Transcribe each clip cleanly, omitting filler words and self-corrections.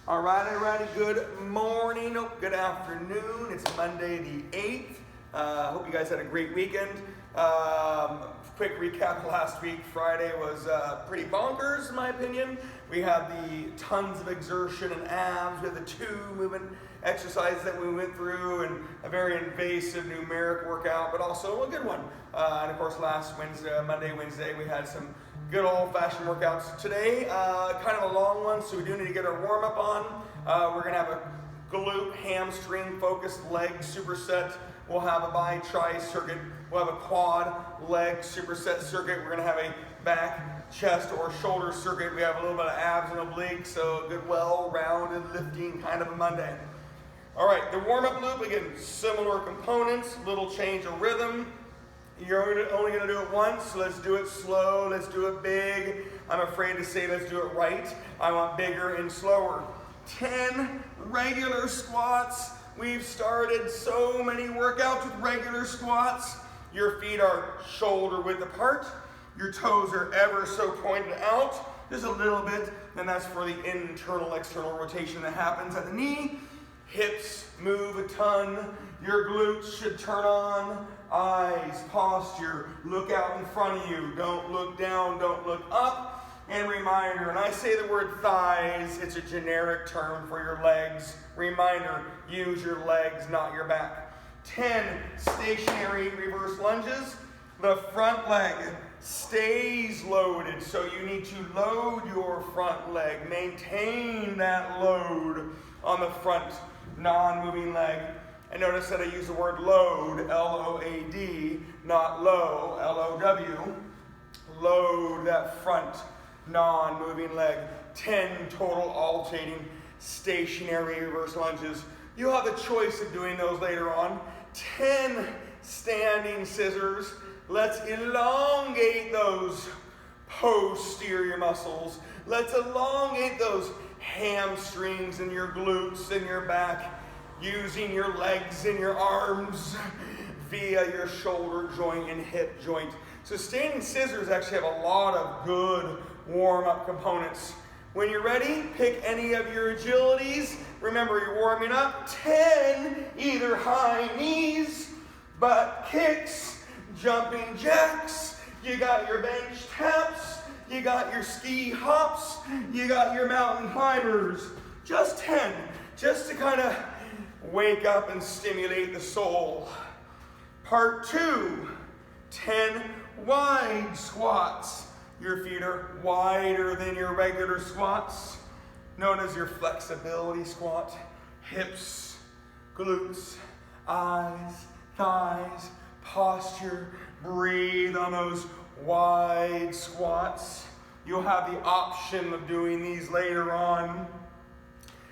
Alrighty, good morning, good afternoon. It's Monday the 8th. Hope you guys had a great weekend. Quick recap of last week. Friday was pretty bonkers, in my opinion. We had the tons of exertion and abs. We had the 2 movement exercises that we went through and a very invasive numeric workout, but also a good one. And of course, last Wednesday, Wednesday, we had some good old-fashioned workouts. Today, kind of a long one, so we do need to get our warm-up on. We're going to have a glute, hamstring, focused leg superset. We'll have a bi-tri circuit. We'll have a quad leg superset circuit. We're going to have a back, chest, or shoulder circuit. We have a little bit of abs and obliques, so a good, well-rounded lifting kind of a Monday. All right, the warm-up loop, again, similar components, little change of rhythm. You're only going to do it once, so let's do it slow, let's do it big. I'm afraid to say let's do it right. I want bigger and slower. 10 regular squats. We've started so many workouts with regular squats. Your feet are shoulder width apart. Your toes are ever so pointed out, just a little bit, and that's for the internal-external rotation that happens at the knee. Hips move a ton. Your glutes should turn on. Eyes, posture, look out in front of you. Don't look down, don't look up. And reminder, when I say the word thighs, it's a generic term for your legs. Reminder, use your legs, not your back. 10 stationary reverse lunges. The front leg stays loaded, so you need to load your front leg. Maintain that load on the front non-moving leg. And notice that I use the word load, L-O-A-D, not low, L-O-W. Load that front non-moving leg. 10 total alternating stationary reverse lunges. You'll have the choice of doing those later on. 10 standing scissors. Let's elongate those posterior muscles. Let's elongate those hamstrings and your glutes and your back, using your legs and your arms via your shoulder joint and hip joint. So standing scissors actually have a lot of good warm-up components. When you're ready, pick any of your agilities. Remember, you're warming up. 10 either high knees, butt kicks, jumping jacks. You got your bench taps. You got your ski hops. You got your mountain climbers. Just 10, just to kind of wake up and stimulate the soul. Part 2, 10 wide squats. Your feet are wider than your regular squats, known as your flexibility squat. Hips, glutes, eyes, thighs, posture. Breathe on those wide squats. You'll have the option of doing these later on,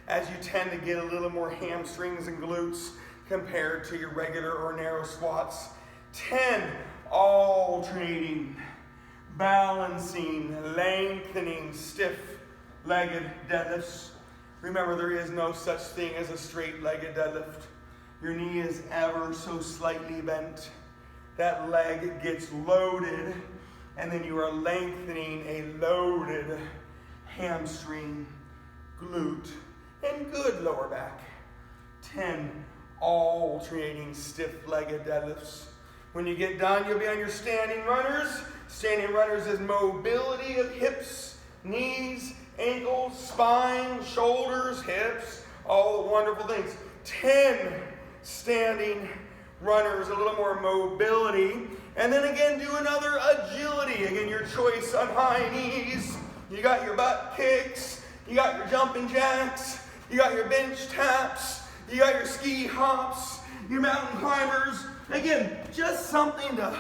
as you tend to get a little more hamstrings and glutes compared to your regular or narrow squats. 10 alternating, balancing, lengthening, stiff-legged deadlifts. Remember, there is no such thing as a straight-legged deadlift. Your knee is ever so slightly bent. That leg gets loaded, and then you are lengthening a loaded hamstring, glute, and good lower back. 10 alternating stiff-legged deadlifts. When you get done, you'll be on your standing runners. Standing runners is mobility of hips, knees, ankles, spine, shoulders, hips, all the wonderful things. 10 standing runners, a little more mobility. And then again, do another agility. Again, your choice on high knees. You got your butt kicks. You got your jumping jacks. You got your bench taps. You got your ski hops. Your mountain climbers. Again, just something to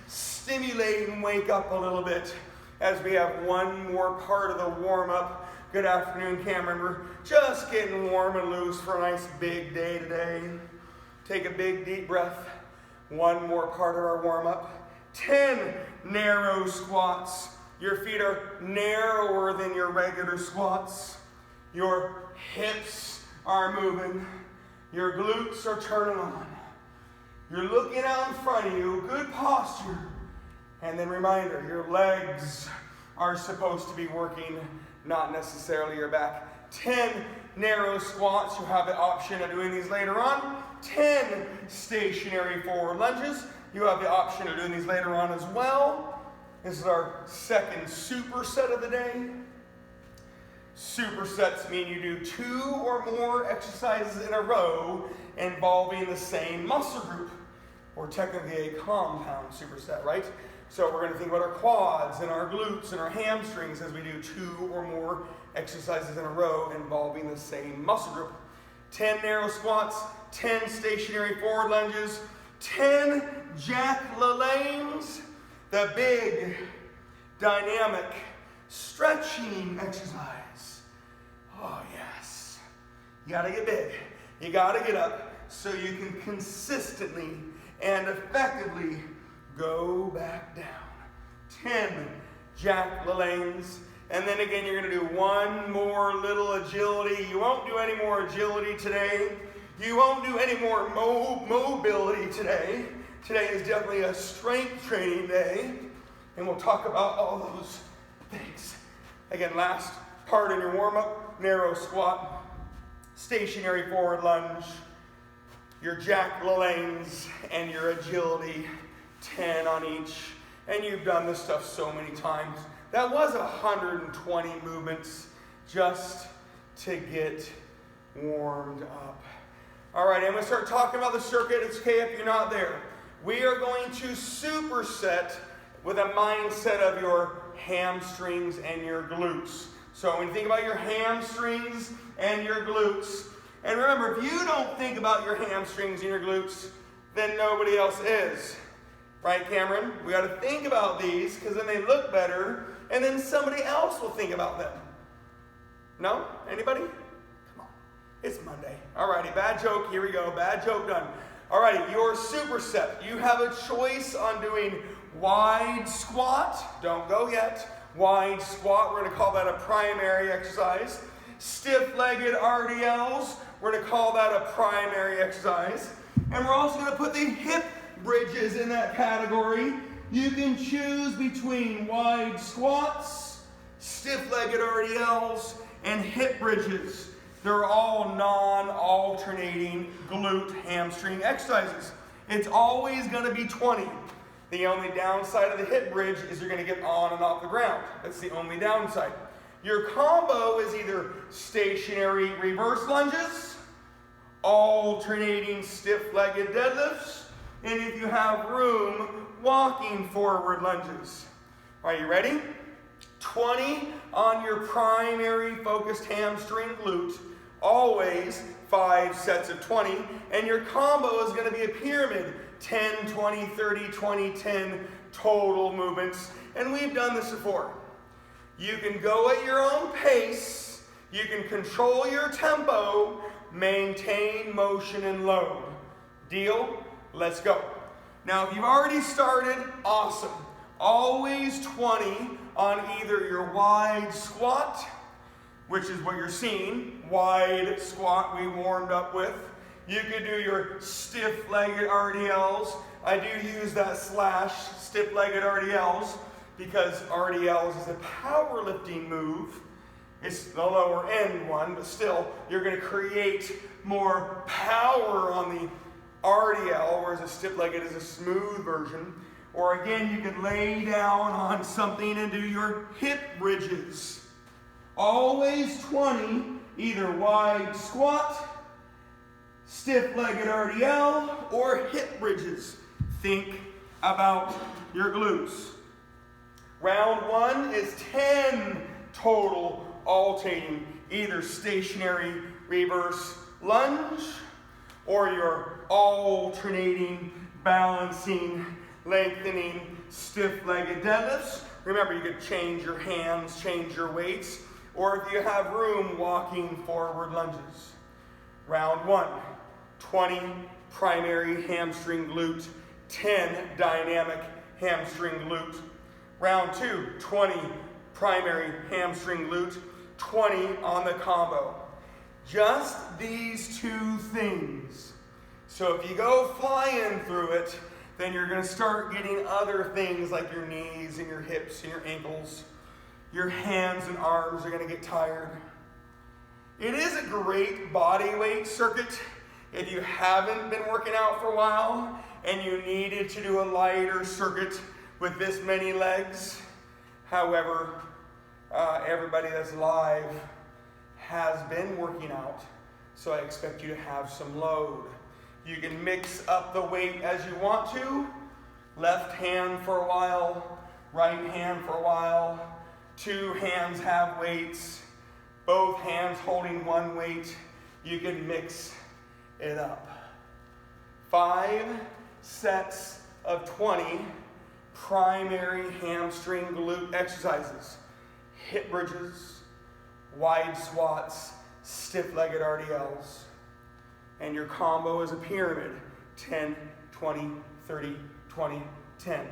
stimulate and wake up a little bit as we have one more part of the warm-up. Good afternoon, Cameron. We're just getting warm and loose for a nice big day today. Take a big deep breath. One more part of our warm-up. 10 narrow squats. Your feet are narrower than your regular squats. Your hips are moving. Your glutes are turning on. You're looking out in front of you. Good posture. And then reminder, your legs are supposed to be working, not necessarily your back. 10 narrow squats, you have the option of doing these later on. 10 stationary forward lunges, you have the option of doing these later on as well. This is our second superset of the day. Supersets mean you do 2 or more exercises in a row involving the same muscle group, or technically a compound superset, right? So we're going to think about our quads and our glutes and our hamstrings as we do 2 or more exercises in a row involving the same muscle group. 10 narrow squats, 10 stationary forward lunges, 10 Jack LaLannes, the big dynamic stretching exercise. Oh yes, you gotta get big, you gotta get up so you can consistently and effectively go back down. 10 Jack LaLannes. And then again, you're going to do one more little agility. You won't do any more agility today. You won't do any more mobility today. Today is definitely a strength training day. And we'll talk about all those things. Again, last part in your warm-up, narrow squat, stationary forward lunge, your Jack LaLannes, and your agility, 10 on each. And you've done this stuff so many times. That was 120 movements just to get warmed up. All right, I'm going to start talking about the circuit. It's okay if you're not there. We are going to superset with a mindset of your hamstrings and your glutes. So when you think about your hamstrings and your glutes, and remember, if you don't think about your hamstrings and your glutes, then nobody else is. Right, Cameron? We got to think about these because then they look better, and then somebody else will think about them. No? Anybody? Come on. It's Monday. Alrighty, bad joke. Here we go. Bad joke done. Alrighty, your superset. You have a choice on doing wide squat. Don't go yet. Wide squat. We're going to call that a primary exercise. Stiff-legged RDLs. We're going to call that a primary exercise. And we're also going to put the hip bridges in that category. You can choose between wide squats, stiff-legged RDLs, and hip bridges. They're all non-alternating glute hamstring exercises. It's always going to be 20. The only downside of the hip bridge is you're going to get on and off the ground. That's the only downside. Your combo is either stationary reverse lunges, alternating stiff-legged deadlifts, and if you have room, walking forward lunges. Are you ready? 20 on your primary focused hamstring glute, always 5 sets of 20, and your combo is going to be a pyramid, 10, 20, 30, 20, 10 total movements, and we've done this before. You can go at your own pace, you can control your tempo, maintain motion and load. Deal? Let's go. Now, if you've already started, awesome. Always 20 on either your wide squat, which is what you're seeing, wide squat we warmed up with. You could do your stiff-legged RDLs. I do use that slash stiff-legged RDLs because RDLs is a powerlifting move. It's the lower end one, but still, you're going to create more power on the RDL, whereas a stiff-legged is a smooth version. Or again, you could lay down on something and do your hip bridges. Always 20, either wide squat, stiff-legged RDL, or hip bridges. Think about your glutes. Round 1 is 10 total alternating, either stationary reverse lunge, or your alternating, balancing, lengthening, stiff-legged deadlifts. Remember, you could change your hands, change your weights, or if you have room, walking forward lunges. Round 1, 20 primary hamstring glute, 10 dynamic hamstring glute. Round 2, 20 primary hamstring glute, 20 on the combo. Just these 2 things. So if you go flying through it, then you're going to start getting other things like your knees and your hips and your ankles. Your hands and arms are going to get tired. It is a great body weight circuit if you haven't been working out for a while and you needed to do a lighter circuit with this many legs. However, everybody that's live has been working out, so I expect you to have some load. You can mix up the weight as you want to. Left hand for a while, right hand for a while. Two hands have weights. Both hands holding one weight. You can mix it up. 5 sets of 20 primary hamstring glute exercises. Hip bridges, wide squats, stiff-legged RDLs. And your combo is a pyramid. 10, 20, 30, 20, 10.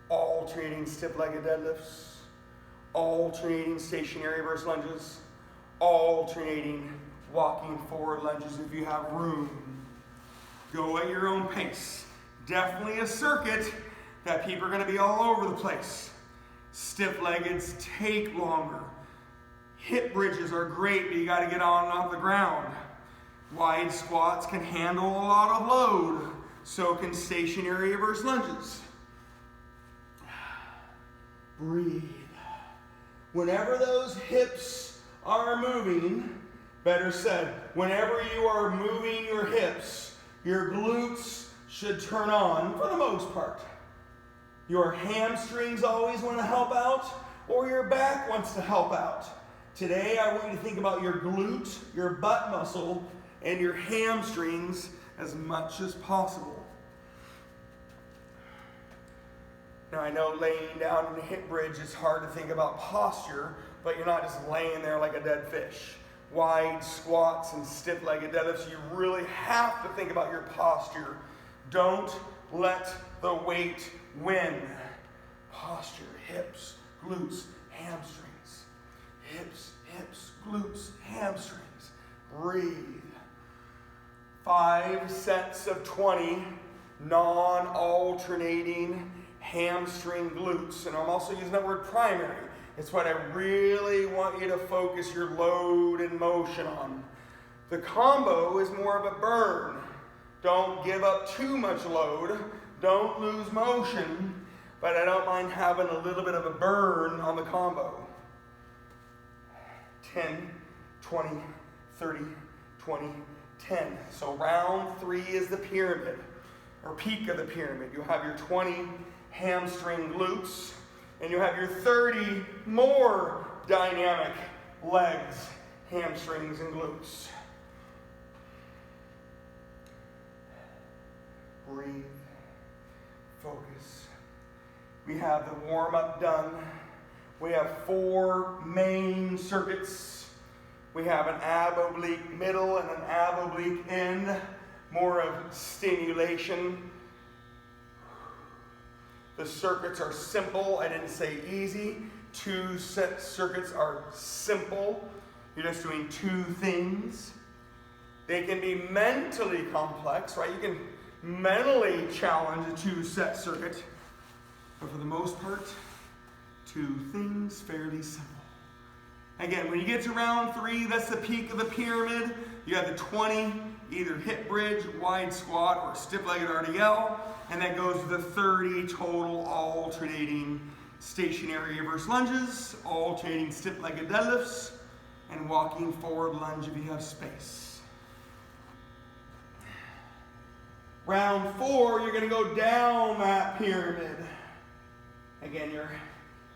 Alternating stiff-legged deadlifts. Alternating stationary reverse lunges. Alternating walking forward lunges if you have room. Go at your own pace. Definitely a circuit that people are going to be all over the place. Stiff-leggeds take longer. Hip bridges are great, but you got to get on and off the ground. Wide squats can handle a lot of load. So can stationary reverse lunges. Breathe. Whenever those hips are moving, better said, whenever you are moving your hips, your glutes should turn on for the most part. Your hamstrings always want to help out, or your back wants to help out. Today, I want you to think about your glute, your butt muscle, and your hamstrings as much as possible. Now, I know laying down in a hip bridge is hard to think about posture, but you're not just laying there like a dead fish. Wide squats and stiff-legged deadlifts, you really have to think about your posture. Don't let the weight win. Posture, hips, glutes, hamstrings. Hips, hips, glutes, hamstrings. Breathe. 5 sets of 20 non-alternating hamstring glutes. And I'm also using that word primary. It's what I really want you to focus your load and motion on. The combo is more of a burn. Don't give up too much load. Don't lose motion. But I don't mind having a little bit of a burn on the combo. 10, 20, 30, 20, 10. So round 3 is the pyramid, or peak of the pyramid. You have your 20 hamstring glutes, and you have your 30 more dynamic legs, hamstrings, and glutes. Breathe. Focus. We have the warm-up done. We have 4 main circuits. We have an ab oblique middle and an ab oblique end, more of stimulation. The circuits are simple. I didn't say easy. 2 set circuits are simple. You're just doing 2 things. They can be mentally complex, right? You can mentally challenge a 2-set circuit. But for the most part, 2 things, fairly simple. Again, when you get to round 3, that's the peak of the pyramid. You have the 20, either hip bridge, wide squat, or stiff-legged RDL. And that goes to the 30 total alternating stationary reverse lunges, alternating stiff-legged deadlifts, and walking forward lunge if you have space. Round 4, you're going to go down that pyramid. Again, you're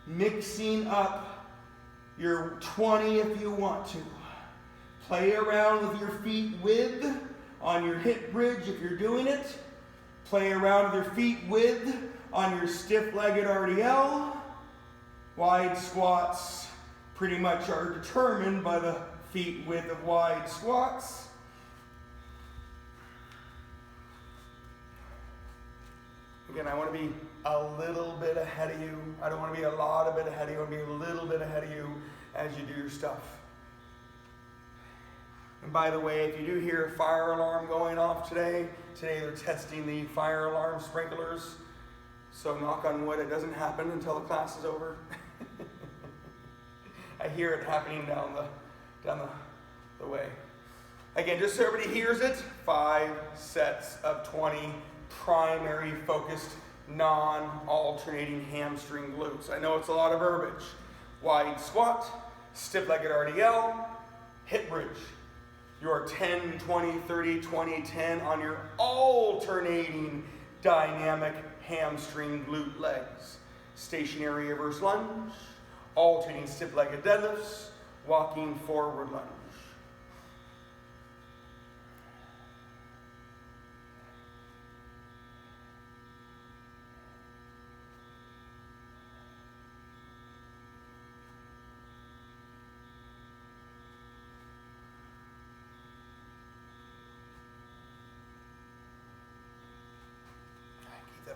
mixing up your 20 if you want to. Play around with your feet width on your hip bridge if you're doing it. Play around with your feet width on your stiff-legged RDL. Wide squats pretty much are determined by the feet width of wide squats. Again, I want to be a little bit ahead of you. I don't want to be a lot of bit ahead of you. I want to be a little bit ahead of you as you do your stuff. And by the way, if you do hear a fire alarm going off today they're testing the fire alarm sprinklers. So knock on wood, it doesn't happen until the class is over. I hear it happening down the way. Again, just so everybody hears it, 5 sets of 20 primary focused, non-alternating hamstring glutes. I know it's a lot of verbiage. Wide squat, stiff-legged RDL, hip bridge. Your 10, 20, 30, 20, 10 on your alternating dynamic hamstring glute legs. Stationary reverse lunge, alternating stiff-legged deadlifts, walking forward lunge.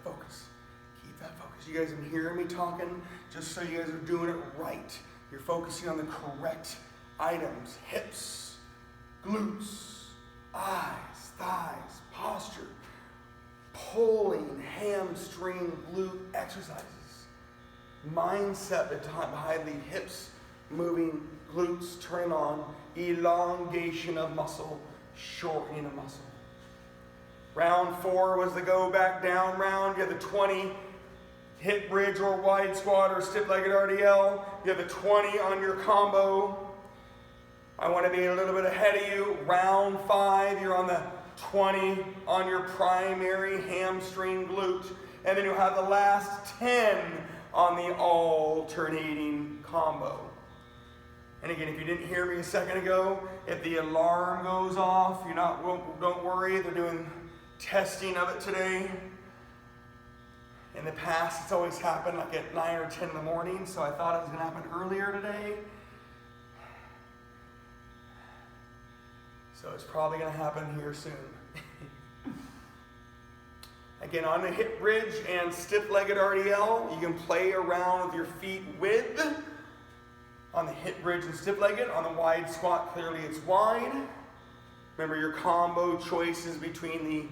Focus. Keep that focus. You guys have been hearing me talking just so you guys are doing it right. You're focusing on the correct items. Hips, glutes, eyes, thighs, posture, pulling hamstring glute exercises. Mindset behind the hips, moving, glutes turning on, elongation of muscle, shortening of muscle. Round 4 was the go back down round. You have the 20 hip bridge or wide squat or stiff-legged RDL. You have the 20 on your combo. I want to be a little bit ahead of you. Round 5, you're on the 20 on your primary hamstring glute. And then you'll have the last 10 on the alternating combo. And again, if you didn't hear me a second ago, if the alarm goes off, don't worry, they're doing testing of it today. In the past, it's always happened like at 9 or 10 in the morning, so I thought it was going to happen earlier today. So it's probably going to happen here soon. Again, on the hip bridge and stiff-legged RDL, you can play around with your feet width. On the hip bridge and stiff-legged, on the wide squat, clearly it's wide. Remember your combo choices between the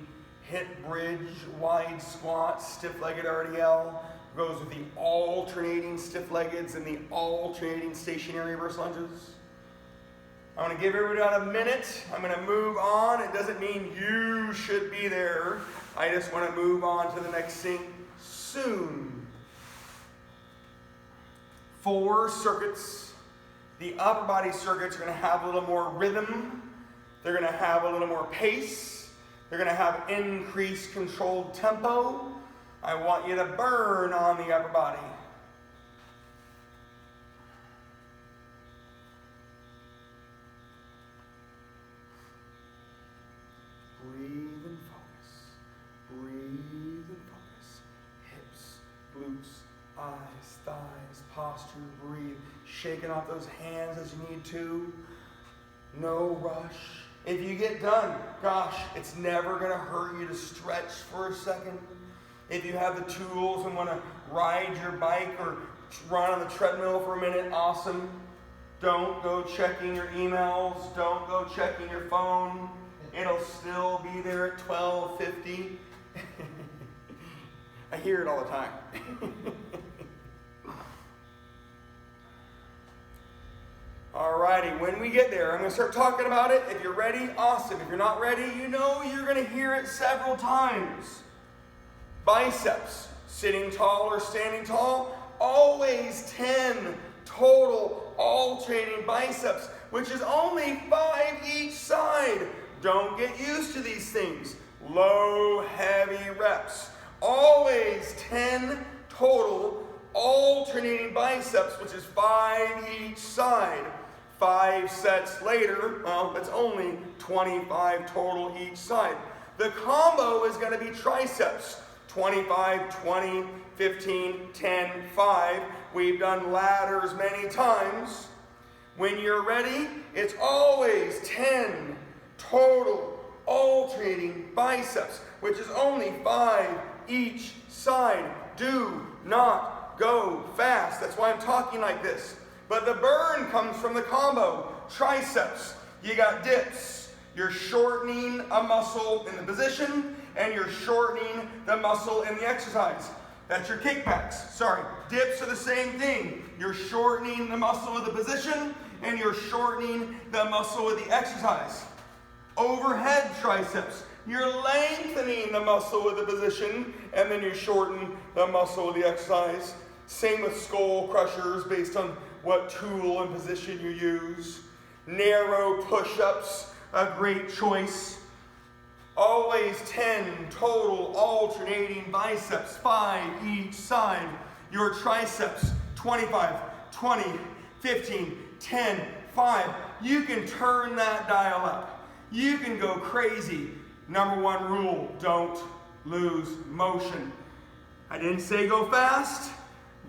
hip bridge, wide squat, stiff-legged RDL goes with the alternating stiff-leggeds and the alternating stationary reverse lunges. I'm going to give everybody a minute. I'm going to move on. It doesn't mean you should be there. I just want to move on to the next thing soon. 4 circuits. The upper body circuits are going to have a little more rhythm. They're going to have a little more pace. They're going to have increased controlled tempo. I want you to burn on the upper body. Breathe and focus. Breathe and focus. Hips, glutes, eyes, thighs, posture, breathe. Shaking off those hands as you need to. No rush. If you get done, gosh, it's never going to hurt you to stretch for a second. If you have the tools and want to ride your bike or run on the treadmill for a minute, awesome. Don't go checking your emails. Don't go checking your phone. It'll still be there at 12:50. I hear it all the time. Alrighty, when we get there, I'm going to start talking about it. If you're ready, awesome. If you're not ready, you know you're going to hear it several times. Biceps, sitting tall or standing tall, always 10 total alternating biceps, which is only 5 each side. Don't get used to these things. Low, heavy reps. Always 10 total alternating biceps, which is 5 each side. 5 sets later, well, that's only 25 total each side. The combo is going to be triceps. 25, 20, 15, 10, 5. We've done ladders many times. When you're ready, it's always 10 total alternating biceps, which is only 5 each side. Do not go fast. That's why I'm talking like this. But the burn comes from the combo. Triceps, you got dips. You're shortening a muscle in the position, and you're shortening the muscle in the exercise. That's your kickbacks. Sorry, dips are the same thing. You're shortening the muscle of the position and you're shortening the muscle of the exercise. Overhead triceps, you're lengthening the muscle of the position and then you shorten the muscle of the exercise. Same with skull crushers based on what tool and position you use. Narrow push-ups, a great choice. Always 10 total alternating biceps, 5 each side. Your triceps, 25, 20, 15, 10, 5. You can turn that dial up. You can go crazy. Number one rule, don't lose motion. I didn't say go fast,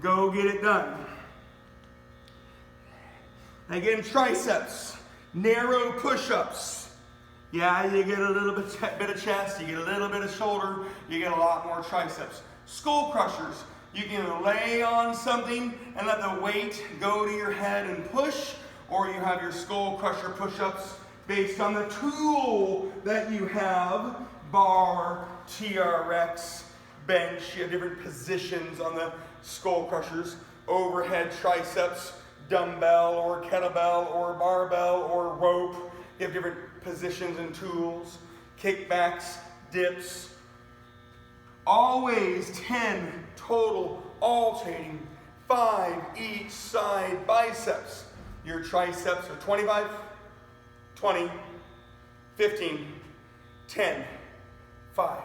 go get it done. Again, triceps, narrow push-ups. Yeah, you get a little bit of chest, you get a little bit of shoulder, you get a lot more triceps. Skull crushers, you can lay on something and let the weight go to your head and push, or you have your skull crusher push-ups based on the tool that you have, bar, TRX, bench. You have different positions on the skull crushers, overhead triceps, dumbbell or kettlebell or barbell or rope. You have different positions and tools, kickbacks, dips. Always 10 total alternating, 5 each side biceps. Your triceps are 25, 20, 15, 10, 5.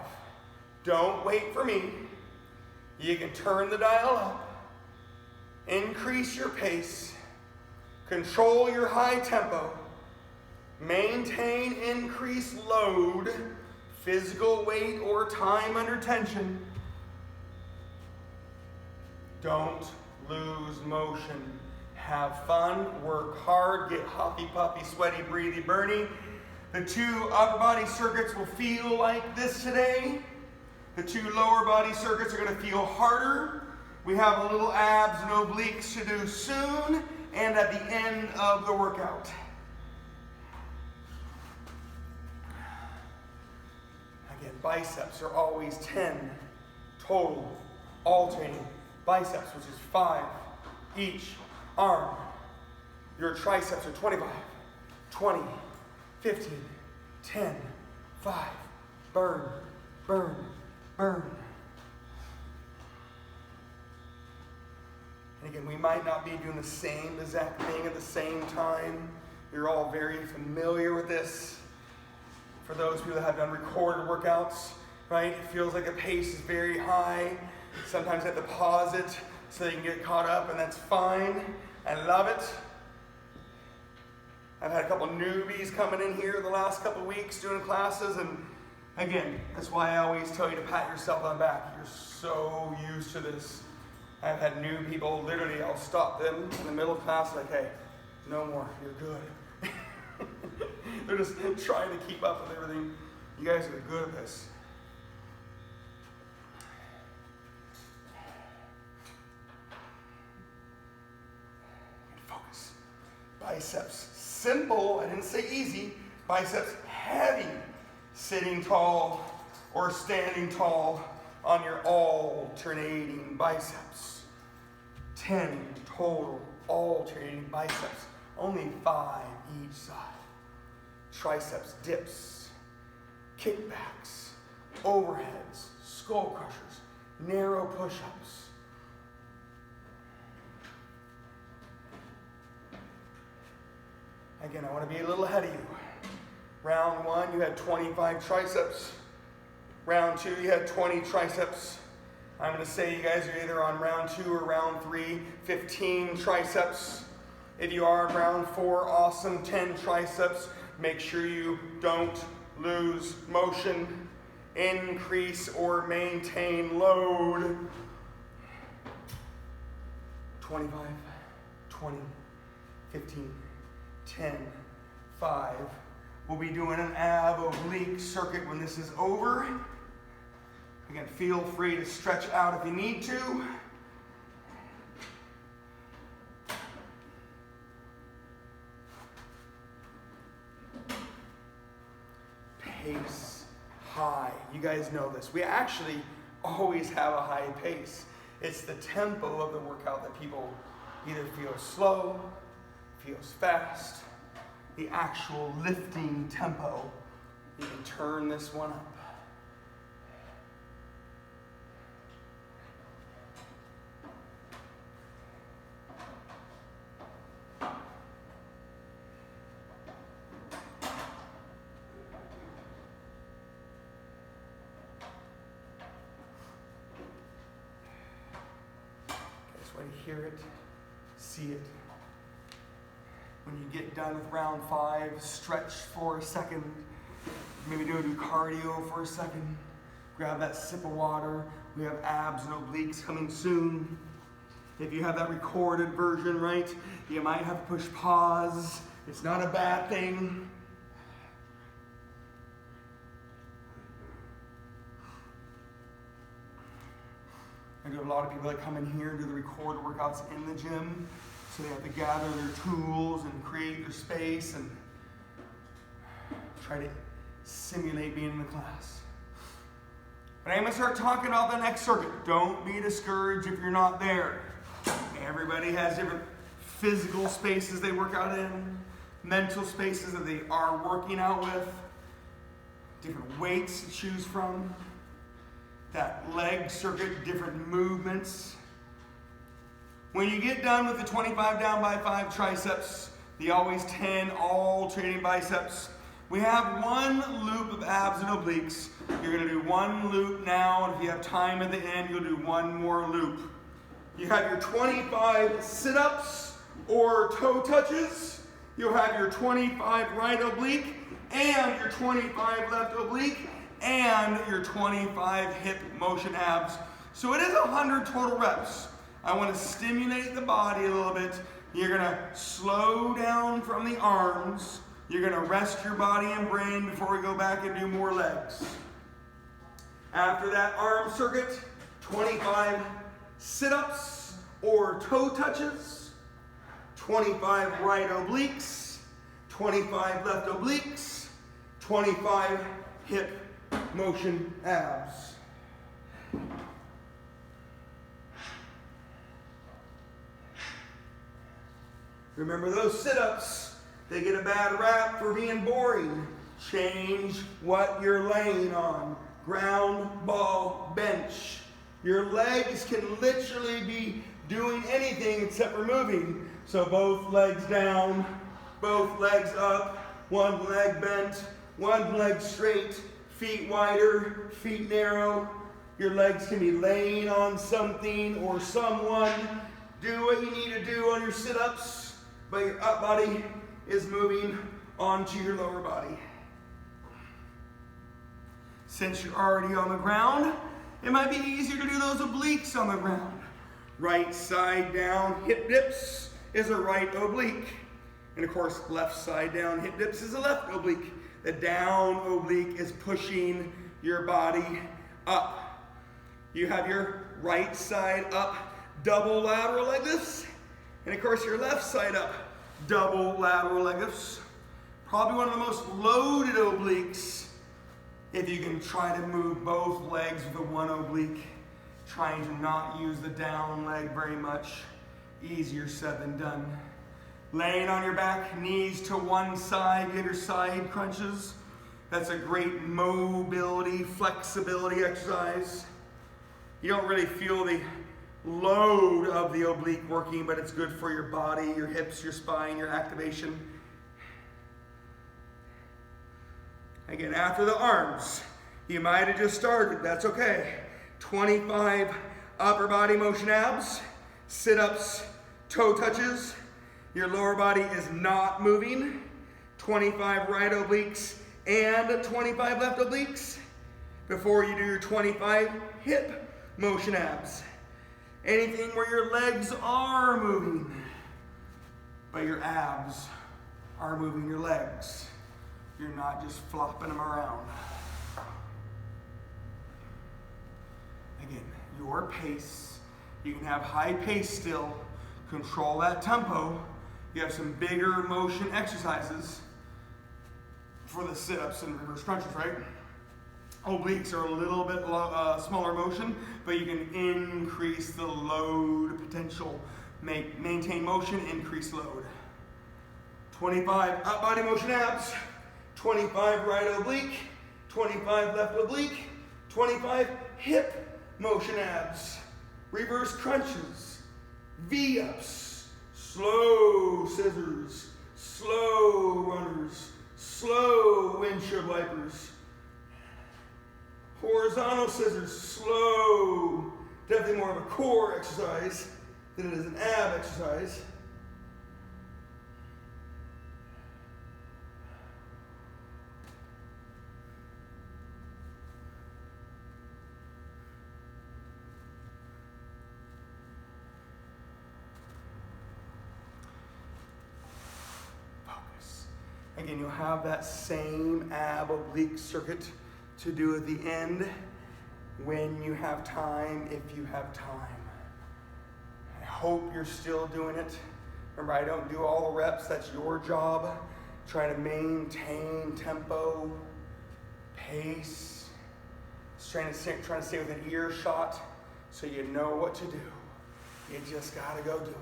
Don't wait for me. You can turn the dial up, increase your pace, control your high tempo, maintain increased load, physical weight or time under tension. Don't lose motion. Have fun, work hard, get huffy, puffy, sweaty, breathy, burny. The 2 upper body circuits will feel like this today. The 2 lower body circuits are going to feel harder. We have a little abs and obliques to do soon and at the end of the workout. Again, biceps are always 10 total alternating biceps, which is 5 each arm. Your triceps are 25, 20, 15, 10, 5. Burn, burn, burn. And again, we might not be doing the same exact thing at the same time. You're all very familiar with this. For those people that have done recorded workouts, right? It feels like the pace is very high. Sometimes you have to pause it so you can get caught up, and that's fine. I love it. I've had a couple newbies coming in here the last couple weeks doing classes, and again, that's why I always tell you to pat yourself on the back. You're so used to this. I've had new people, literally, I'll stop them in the middle of class, like, hey, no more, you're good. They're just trying to keep up with everything. You guys are good at this. Focus. Biceps, simple, I didn't say easy. Biceps, heavy. Sitting tall or standing tall on your alternating biceps. 10 total alternating biceps. Only 5 each side. Triceps, dips, kickbacks, overheads, skull crushers, narrow push-ups. Again, I want to be a little ahead of you. Round 1, you had 25 triceps. Round 2, you had 20 triceps. I'm going to say you guys are either on round 2 or round 3, 15 triceps. If you are on round 4, awesome, 10 triceps. Make sure you don't lose motion. Increase or maintain load. 25, 20, 15, 10, 5. We'll be doing an ab oblique circuit when this is over. Again, feel free to stretch out if you need to. Pace high. You guys know this. We actually always have a high pace. It's the tempo of the workout that people either feel slow, feels fast. The actual lifting tempo, you can turn this one up. When you hear it, see it. When you get done with round 5, stretch for a second. Maybe do cardio for a second. Grab that sip of water. We have abs and obliques coming soon. If you have that recorded version, right, you might have to push pause. It's not a bad thing. I do have a lot of people that come in here and do the recorded workouts in the gym. So they have to gather their tools and create their space and try to simulate being in the class. But I'm going to start talking about the next circuit. Don't be discouraged if you're not there. Everybody has different physical spaces they work out in, mental spaces that they are working out with, different weights to choose from. That leg circuit, different movements. When you get done with the 25 down by 5 triceps, the always 10 alternating biceps, we have one loop of abs and obliques. You're going to do one loop now, and if you have time at the end, you'll do one more loop. You have your 25 sit-ups or toe touches. You'll have your 25 right oblique and your 25 left oblique, and your 25 hip motion abs. So it is 100 total reps. I want to stimulate the body a little bit. You're going to slow down from the arms. You're going to rest your body and brain before we go back and do more legs. After that arm circuit, 25 sit-ups or toe touches, 25 right obliques, 25 left obliques, 25 hip motion abs. Remember those sit-ups, they get a bad rap for being boring. Change what you're laying on. Ground, ball, bench. Your legs can literally be doing anything except for moving. So both legs down, both legs up, one leg bent, one leg straight, feet wider, feet narrow. Your legs can be laying on something or someone. Do what you need to do on your sit-ups, but your up body is moving onto your lower body. Since you're already on the ground, it might be easier to do those obliques on the ground. Right side down hip dips is a right oblique. And of course, left side down hip dips is a left oblique. The down oblique is pushing your body up. You have your right side up, double lateral like this. And of course, your left side up, double lateral like this. Probably one of the most loaded obliques if you can try to move both legs with the one oblique, trying to not use the down leg very much. Easier said than done. Laying on your back, knees to one side, get your side crunches. That's a great mobility, flexibility exercise. You don't really feel the load of the oblique working, but it's good for your body, your hips, your spine, your activation. Again, after the arms, you might have just started, that's okay. 25 upper body motion abs, sit-ups, toe touches. Your lower body is not moving. 25 right obliques and 25 left obliques before you do your 25 hip motion abs. Anything where your legs are moving, but your abs are moving your legs. You're not just flopping them around. Again, your pace. You can have high pace still. Control that tempo. You have some bigger motion exercises for the sit-ups and reverse crunches, right? Obliques are a little bit smaller motion, but you can increase the load potential. Maintain motion, increase load. 25 up body motion abs, 25 right oblique, 25 left oblique, 25 hip motion abs, reverse crunches, V-ups, slow scissors, slow runners, slow windshield wipers, horizontal scissors, slow, definitely more of a core exercise than it is an ab exercise. Again, you'll have that same ab oblique circuit to do at the end when you have time, if you have time. I hope you're still doing it. Remember, I don't do all the reps. That's your job. Try to maintain tempo, pace. Just trying to stay within earshot so you know what to do. You just got to go do it.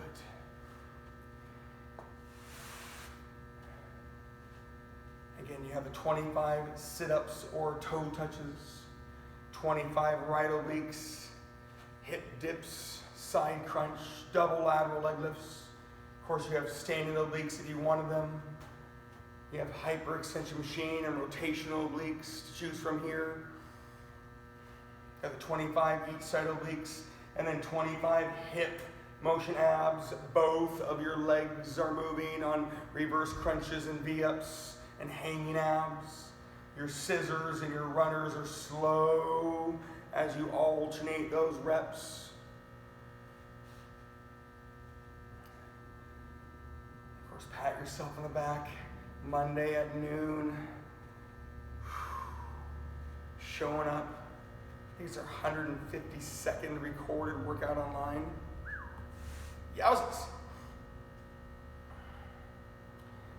Again, you have the 25 sit-ups or toe touches, 25 right obliques, hip dips, side crunch, double lateral leg lifts. Of course, you have standing obliques if you wanted them. You have hyperextension machine and rotational obliques to choose from here. You have the 25 each side obliques, and then 25 hip motion abs. Both of your legs are moving on reverse crunches and V-ups and hanging abs. Your scissors and your runners are slow as you alternate those reps. Of course, pat yourself on the back. Monday at noon. Showing up. These are 150-second recorded workout online. Yowzers.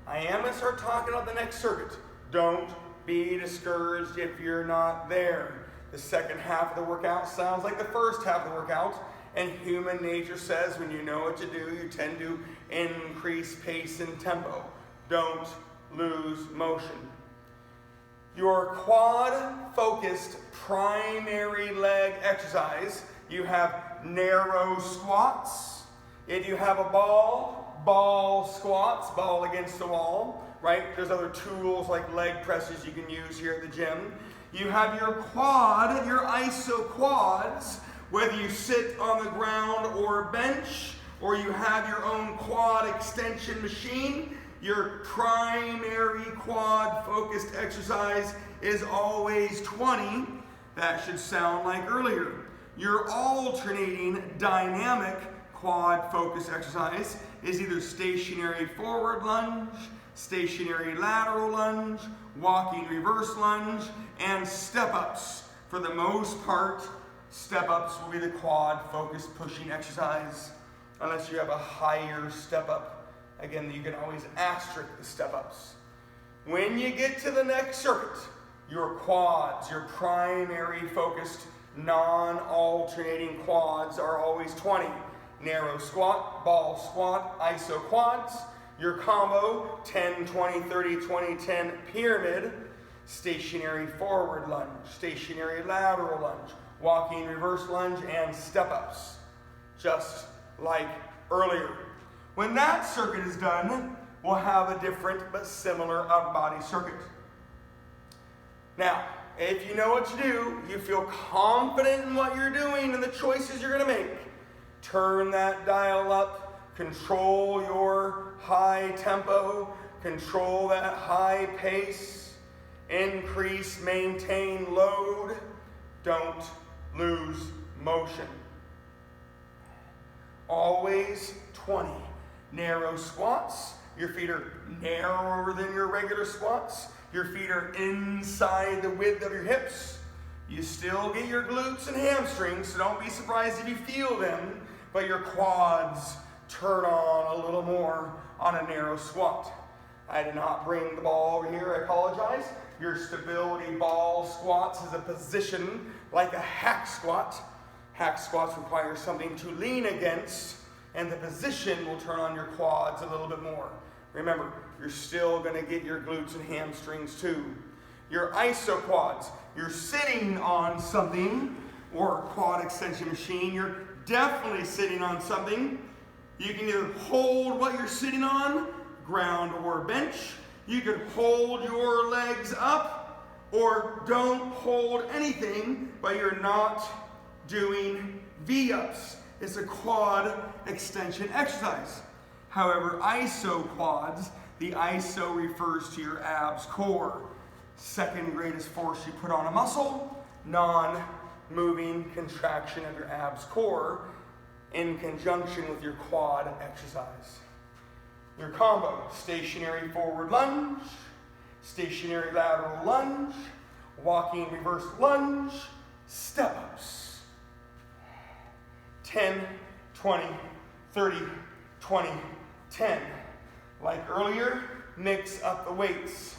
I am going to start talking about the next circuit. Don't be discouraged if you're not there. The second half of the workout sounds like the first half of the workout, and human nature says when you know what to do, you tend to increase pace and tempo. Don't lose motion. Your quad-focused primary leg exercise, you have narrow squats. If you have a ball squats, ball against the wall, right? There's other tools like leg presses you can use here at the gym. You have your quad, your iso quads, whether you sit on the ground or bench, or you have your own quad extension machine. Your primary quad focused exercise is always 20. That should sound like earlier. Your alternating dynamic quad focus exercise is either stationary forward lunge, stationary lateral lunge, walking reverse lunge, and step-ups. For the most part, step-ups will be the quad focused pushing exercise, unless you have a higher step-up. Again, you can always asterisk the step-ups. When you get to the next circuit, your quads, your primary focused, non-alternating quads are always 20. Narrow squat, ball squat, iso quads. Your combo, 10, 20, 30, 20, 10 pyramid. Stationary forward lunge, stationary lateral lunge, walking reverse lunge, and step-ups. Just like earlier. When that circuit is done, we'll have a different but similar upper body circuit. Now, if you know what to do, you feel confident in what you're doing and the choices you're going to make, turn that dial up, control your high tempo, control that high pace, increase, maintain load, don't lose motion. Always 20. Narrow squats, your feet are narrower than your regular squats, your feet are inside the width of your hips. You still get your glutes and hamstrings, so don't be surprised if you feel them, but your quads turn on a little more on a narrow squat. I did not bring the ball over here, I apologize. Your stability ball squats is a position like a hack squat. Hack squats require something to lean against, and the position will turn on your quads a little bit more. Remember, you're still going to get your glutes and hamstrings too. Your iso quads, you're sitting on something, or a quad extension machine, you're definitely sitting on something. You can either hold what you're sitting on, ground or bench. You can hold your legs up, or don't hold anything, but you're not doing V-ups. It's a quad extension exercise. However, iso quads, the iso refers to your abs core. Second greatest force you put on a muscle, non-moving contraction of your abs core in conjunction with your quad exercise. Your combo, stationary forward lunge, stationary lateral lunge, walking reverse lunge, step-ups. 10, 20, 30, 20, 10. Like earlier, mix up the weights.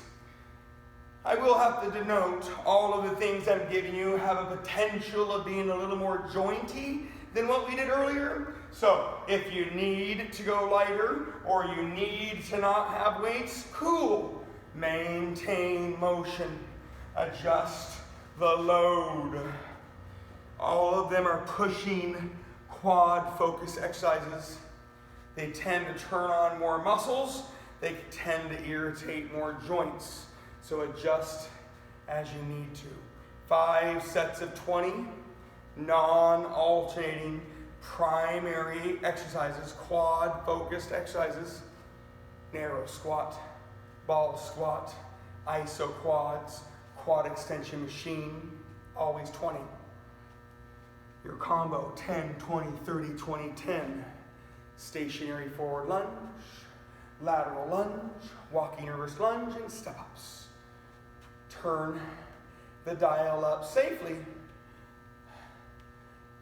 I will have to denote all of the things I'm giving you have a potential of being a little more jointy than what we did earlier. So if you need to go lighter or you need to not have weights, cool. Maintain motion. Adjust the load. All of them are pushing quad focus exercises. They tend to turn on more muscles. They tend to irritate more joints. So adjust as you need to. 5 sets of 20 non-alternating primary exercises, quad-focused exercises. Narrow squat, ball squat, iso quads, quad extension machine, always 20. Your combo, 10, 20, 30, 20, 10. Stationary forward lunge, lateral lunge, walking reverse lunge, and step-ups. Turn the dial up safely.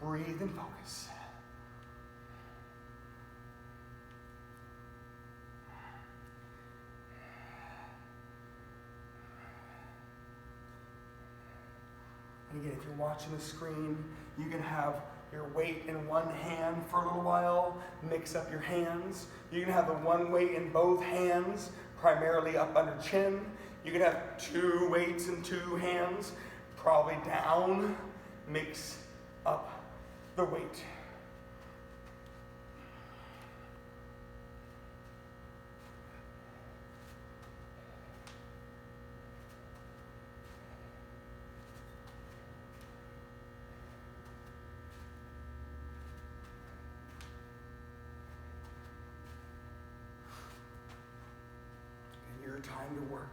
Breathe and focus. And again, if you're watching the screen, you can have your weight in one hand for a little while, mix up your hands. You can have the one weight in both hands, primarily up under chin. You can have 2 weights in 2 hands, probably down, mix up the weight. And your time to work.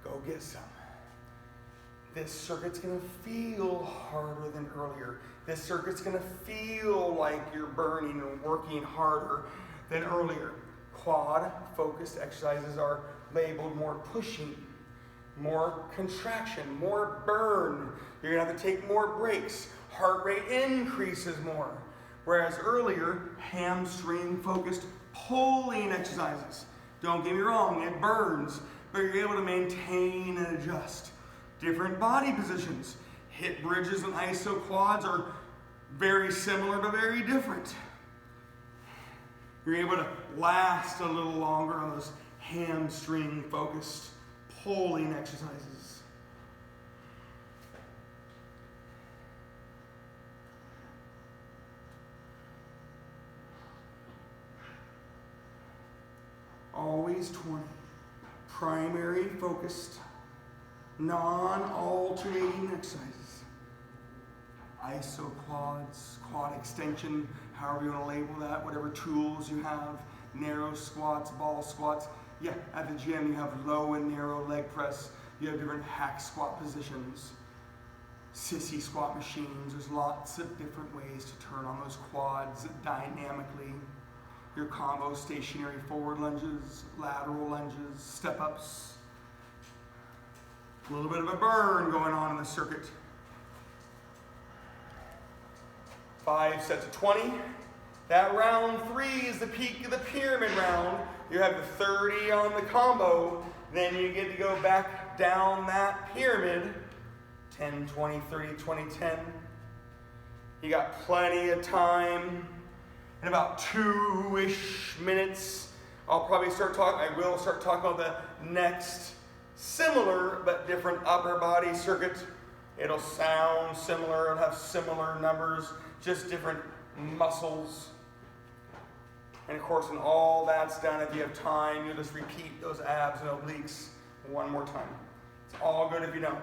Go get some. This circuit's going to feel harder than earlier. This circuit's going to feel like you're burning and working harder than earlier. Quad-focused exercises are labeled more pushing, more contraction, more burn. You're going to have to take more breaks. Heart rate increases more. Whereas earlier, hamstring-focused pulling exercises. Don't get me wrong, it burns, but you're able to maintain and adjust. Different body positions. Hip bridges and iso quads are very similar but very different. You're able to last a little longer on those hamstring focused pulling exercises. Always 20. Primary focused, non-alternating exercises. Iso quads, quad extension, however you want to label that, whatever tools you have. Narrow squats, ball squats. Yeah, at the gym you have low and narrow leg press. You have different hack squat positions. Sissy squat machines. There's lots of different ways to turn on those quads dynamically. Your combo, stationary forward lunges, lateral lunges, step-ups. A little bit of a burn going on in the circuit. 5 sets of 20. That round 3 is the peak of the pyramid round. You have the 30 on the combo. Then you get to go back down that pyramid. 10, 20, 30, 20, 10. You got plenty of time. In about 2-ish minutes, I will start talking about the next similar but different upper body circuit. It'll sound similar, it'll have similar numbers, just different muscles. And of course, when all that's done, if you have time, you'll just repeat those abs and obliques one more time. It's all good if you don't.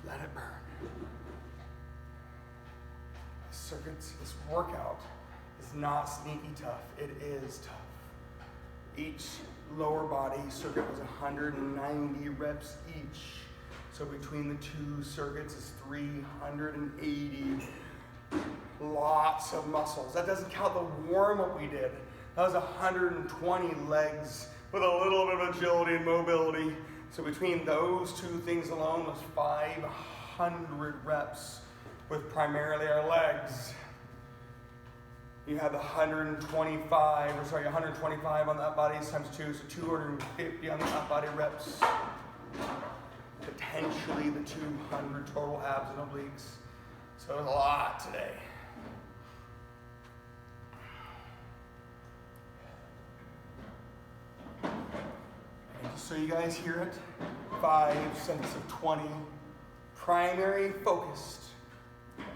Let it burn. This workout is not sneaky tough. It is tough. Each lower body circuit was 190 reps each. So between the two circuits is 380. Lots of muscles. That doesn't count the warm-up we did. That was 120 legs with a little bit of agility and mobility. So between those two things alone was 500 reps with primarily our legs. You have 125 on the up bodies times 2, so 250 on the up body reps. Potentially the 200 total abs and obliques. So it was a lot today. So you guys hear it, 5 sets of 20, primary focused,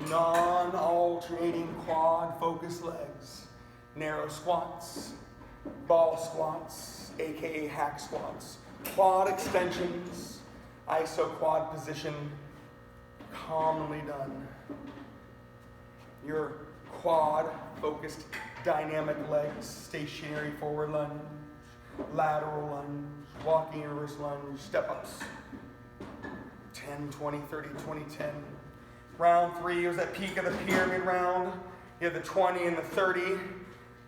non-alternating quad focused legs, narrow squats, ball squats, aka hack squats, quad extensions, iso quad position, commonly done. Your quad focused dynamic legs, stationary forward lunge, lateral lunge, walking reverse lunge, step-ups. 10, 20, 30, 20, 10. Round 3 was that peak of the pyramid round. You have the 20 and the 30.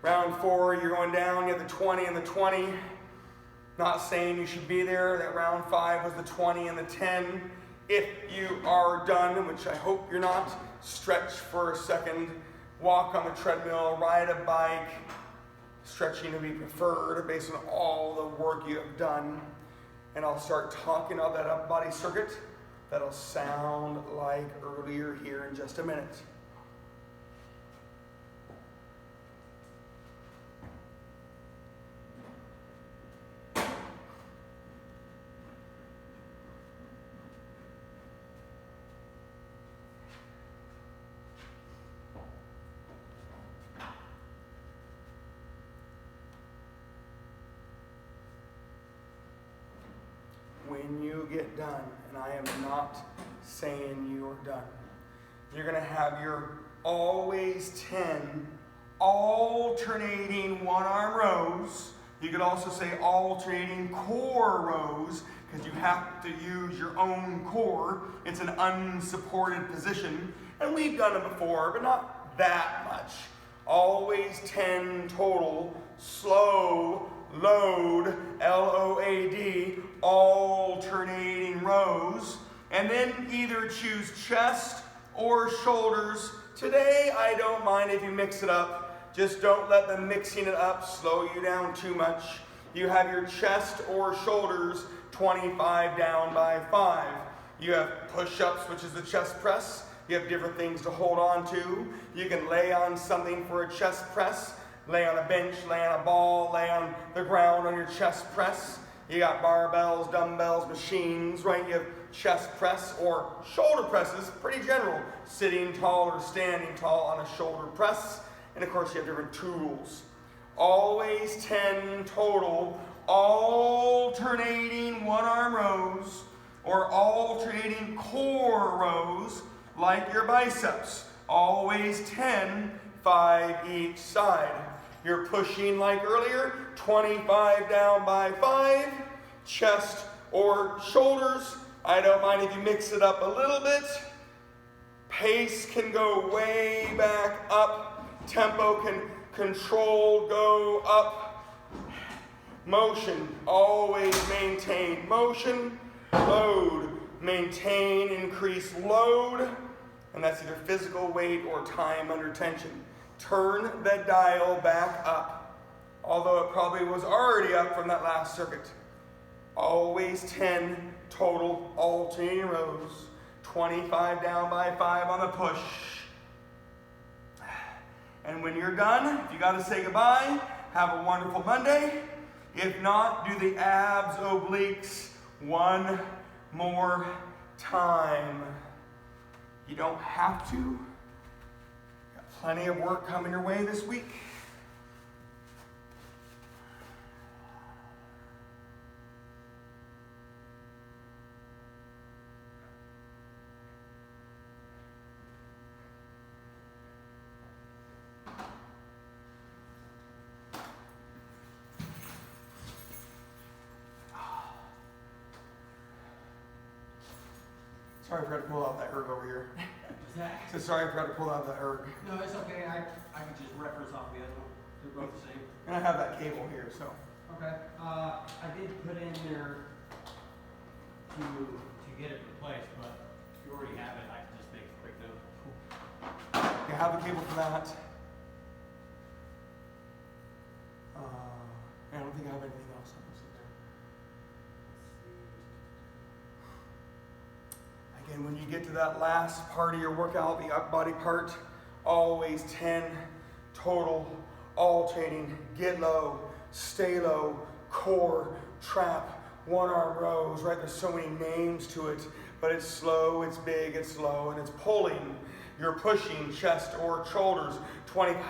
Round 4, you're going down. You have the 20 and the 20. Not saying you should be there. That round 5 was the 20 and the 10. If you are done, which I hope you're not, stretch for a second. Walk on the treadmill, ride a bike. Stretching to be preferred based on all the work you have done. And I'll start talking about that upper body circuit. That'll sound like earlier here in just a minute. When you get done, and I am not saying you are done, you're going to have your always 10 alternating one-arm rows. You could also say alternating core rows because you have to use your own core. It's an unsupported position, and we've done it before, but not that much. Always 10 total, slow, load, L-O-A-D, alternating rows, and then either choose chest or shoulders. Today, I don't mind if you mix it up. Just don't let the mixing it up slow you down too much. You have your chest or shoulders, 25 down by 5. You have push-ups, which is the chest press. You have different things to hold on to. You can lay on something for a chest press. Lay on a bench, lay on a ball, lay on the ground on your chest press. You got barbells, dumbbells, machines, right? You have chest press or shoulder presses, pretty general. Sitting tall or standing tall on a shoulder press. And of course you have different tools. Always 10 total, alternating one-arm rows or alternating core rows like your biceps. Always 10, 5 each side. You're pushing like earlier, 25 down by 5, chest or shoulders. I don't mind if you mix it up a little bit. Pace can go way back up. Tempo can control go up. Motion, always maintain motion. Load, maintain, increase load. And that's either physical weight or time under tension. Turn the dial back up, although it probably was already up from that last circuit. Always 10 total alternating rows. 25 down by 5 on the push. And when you're done, if you got to say goodbye, have a wonderful Monday. If not, do the abs, obliques one more time. You don't have to. Got plenty of work coming your way this week. Sorry I forgot to pull out that erg over here. So sorry I forgot to pull out that erg. No, it's okay. I can just reference off the other one. They're both the same. And I have that cable here, so. Okay. I did put in there to get it replaced, but if you already have it, I can just make a quick note. Cool. You have the cable for that. I don't think I have anything else. Again, when you get to that last part of your workout, the upper body part, always 10 total, alternating, get low, stay low, core, trap, one arm rows, right? There's so many names to it, but it's slow, it's big, it's slow, and it's pulling. You're pushing chest or shoulders, 25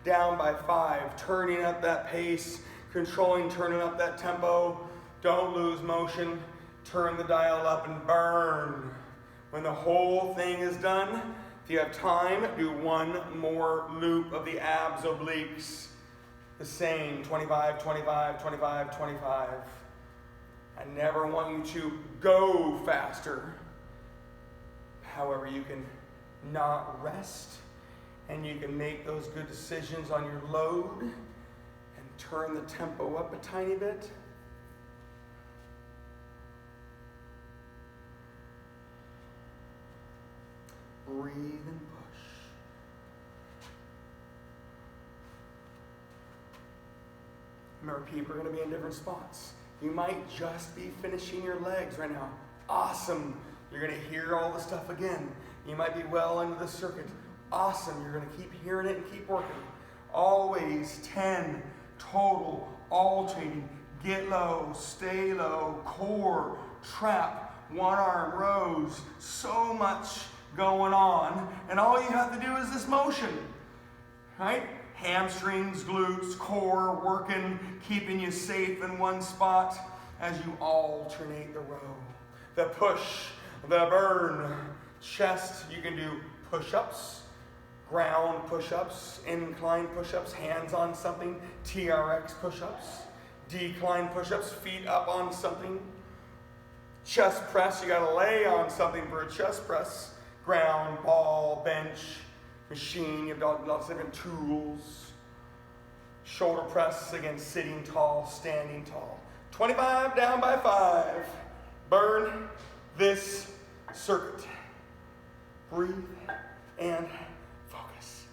down by 5, turning up that pace, controlling, turning up that tempo. Don't lose motion. Turn the dial up and burn. When the whole thing is done, if you have time, do one more loop of the abs, obliques. The same, 25, 25, 25, 25. I never want you to go faster. However, you can not rest, and you can make those good decisions on your load and turn the tempo up a tiny bit. Breathe and push. Remember, people are going to be in different spots. You might just be finishing your legs right now. Awesome. You're going to hear all the stuff again. You might be well into the circuit. Awesome. You're going to keep hearing it and keep working. Always 10 total, alternating, get low, stay low, core, trap, one arm rows. So much going on, and all you have to do is this motion, right? Hamstrings, glutes, core working, keeping you safe in one spot as you alternate the row. The push, the burn, chest, you can do push-ups, ground push-ups, incline push-ups, hands on something, TRX push-ups, decline push-ups, feet up on something. Chest press, you gotta lay on something for a chest press. Ground, ball, bench, machine, you've got lots of different tools. Shoulder press, again, sitting tall, standing tall. 25 down by 5. Burn this circuit. Breathe and focus.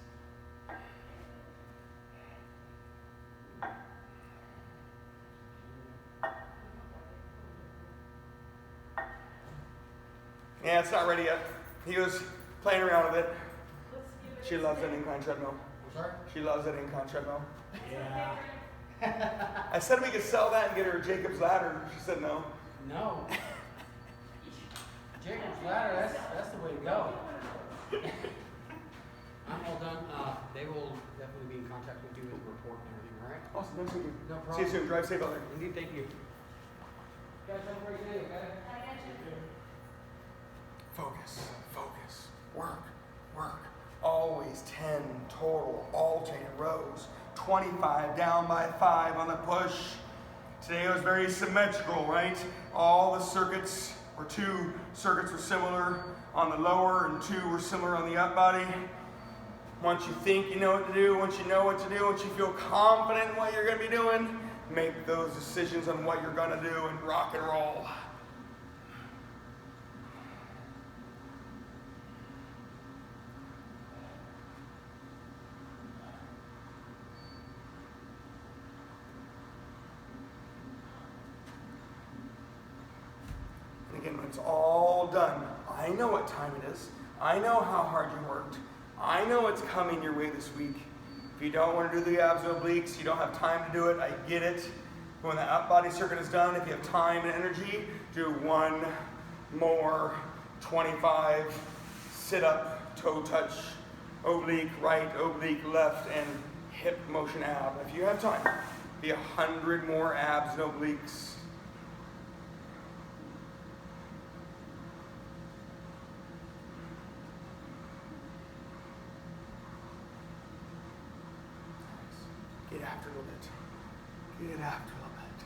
Yeah, it's not ready yet. He was playing around with it. She loves that incline treadmill. Sorry? She loves that incline treadmill. Yeah. I said we could sell that and get her a Jacob's ladder. She said no. No. Jacob's ladder, that's the way to go. I'm all done. They will definitely be in contact with you with the report and everything, all right? Awesome. Thanks, thank you. No See problem. you soon. Drive safe out there. Indeed, thank you. guys have a great day, okay? Focus, focus, work, work. Always 10 total alternating rows. 25 down by 5 on the push. Today was very symmetrical, right? All the circuits, or 2 circuits were similar on the lower and 2 were similar on the up body. Once you think you know what to do, once you know what to do, once you feel confident in what you're going to be doing, make those decisions on what you're going to do and rock and roll. And again, when it's all done, I know what time it is. I know how hard you worked. I know what's coming your way this week. If you don't want to do the abs and obliques, you don't have time to do it, I get it. But when the up body circuit is done, if you have time and energy, do 1 more 25 sit-up, toe touch, oblique right, oblique left, and hip motion ab. If you have time, be 100 more abs and obliques. Get after it a little bit. Get after it a little bit.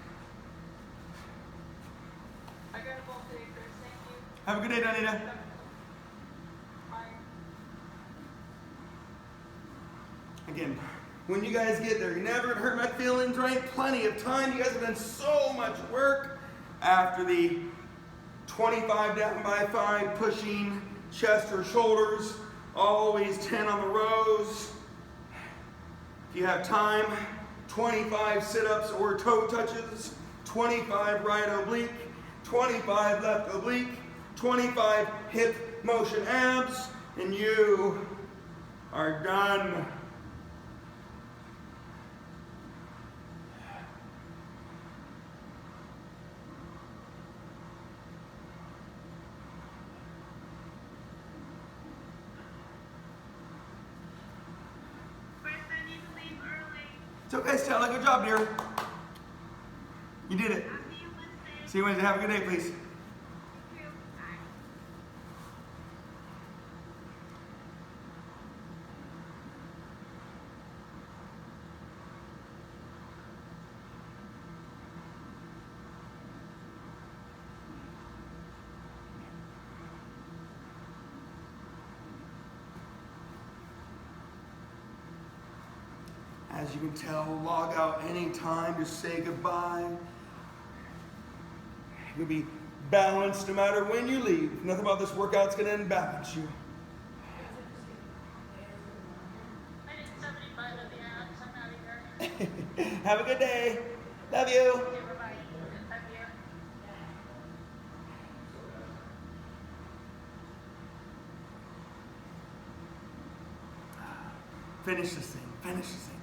I got a ball today, Chris. Thank you. Have a good day, Donita. Bye. Again, when you guys get there, you're never gonna hurt my feelings, right? Plenty of time. You guys have done so much work after the 25 down by 5 pushing chest or shoulders. Always 10 on the rows. If you have time, 25 sit-ups or toe touches, 25 right oblique, 25 left oblique, 25 hip motion abs, and you are done. It's okay, Stella. Good job, dear. You did it. See you Wednesday. Have a good day, please. As you can tell, log out anytime, just say goodbye. You'll be balanced no matter when you leave. Nothing about this workout's gonna imbalance you. I did 75 of the abs. I'm out of here. Have a good day. Love you. Okay, bye-bye. Love you. Finish this thing. Finish this thing.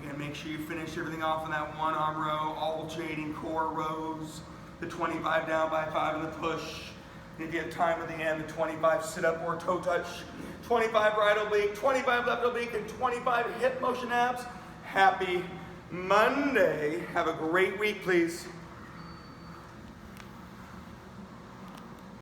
Again, make sure you finish everything off in that 1 arm row, alternating core rows, the 25 down by 5 in the push. And if you have time at the end, the 25 sit-up or toe touch, 25 right oblique, 25 left oblique, and 25 hip motion abs. Happy Monday. Have a great week, please.